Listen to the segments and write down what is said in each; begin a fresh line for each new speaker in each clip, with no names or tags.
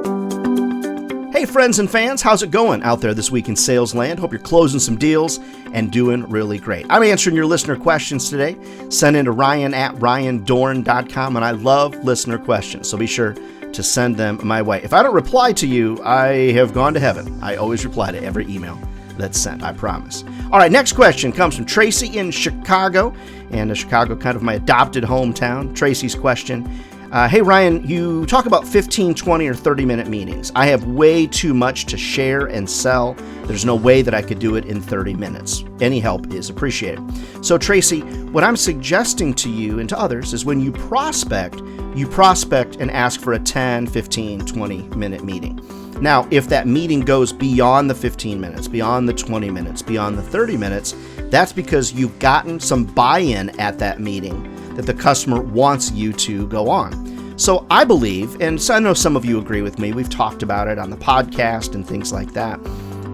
Hey friends and fans, how's it going out there this week in sales land? Hope you're closing some deals and doing really great. I'm answering your listener questions today. Send in to ryan@ryandohrn.com, and I love listener questions, so be sure to send them my way. If I don't reply to you, I have gone to heaven. I always reply to every email that's sent, I promise. All right, next question comes from Tracy in Chicago, and Chicago kind of my adopted hometown. Tracy's question: hey Ryan, you talk about 15, 20, or 30-minute meetings. I have way too much to share and sell. There's no way that I could do it in 30 minutes. Any help is appreciated. So Tracy, what I'm suggesting to you and to others is when you prospect and ask for a 10, 15, 20-minute meeting. Now, if that meeting goes beyond the 15 minutes, beyond the 20 minutes, beyond the 30 minutes, that's because you've gotten some buy-in at that meeting that the customer wants you to go on. So I believe, and I know some of you agree with me, we've talked about it on the podcast and things like that.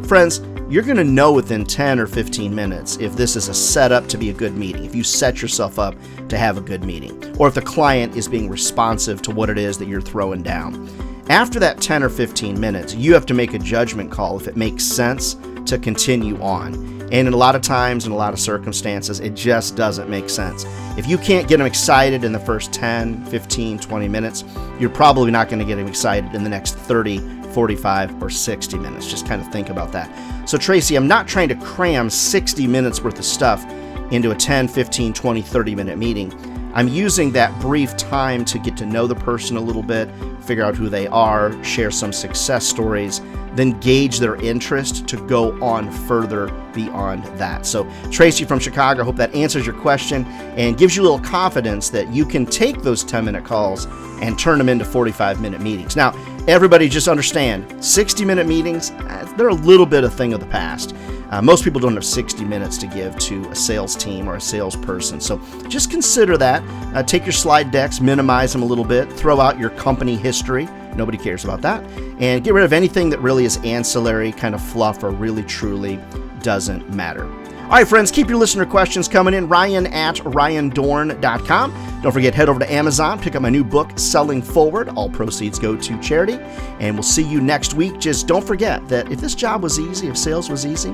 Friends, you're going to know within 10 or 15 minutes if this is a setup to be a good meeting, if you set yourself up to have a good meeting, or if the client is being responsive to what it is that you're throwing down. After that 10 or 15 minutes, you have to make a judgment call if it makes sense to continue on. And in a lot of times, in a lot of circumstances, it just doesn't make sense. If you can't get them excited in the first 10, 15, 20 minutes, you're probably not going to get them excited in the next 30, 45, or 60 minutes. Just kind of think about that. So Tracy, I'm not trying to cram 60 minutes worth of stuff into a 10, 15, 20, 30-minute meeting. I'm using that brief time to get to know the person a little bit, figure out who they are, share some success stories, then gauge their interest to go on further beyond that. So Tracy from Chicago, I hope that answers your question and gives you a little confidence that you can take those 10-minute calls and turn them into 45-minute meetings. Now, everybody just understand, 60-minute meetings, they're a little bit a thing of the past. Most people don't have 60 minutes to give to a sales team or a salesperson. So just consider that. Take your slide decks, minimize them a little bit, throw out your company history. Nobody cares about that. And get rid of anything that really is ancillary, kind of fluff, or really truly doesn't matter. All right, friends, keep your listener questions coming in. ryan@ryandohrn.com. Don't forget, head over to Amazon, pick up my new book, Selling Forward. All proceeds go to charity. And we'll see you next week. Just don't forget that if this job was easy, if sales was easy,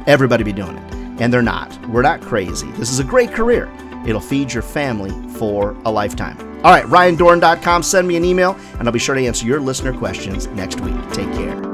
everybody be doing it. And they're not. We're not crazy. This is a great career. It'll feed your family for a lifetime. All right, ryandohrn.com. Send me an email, and I'll be sure to answer your listener questions next week. Take care.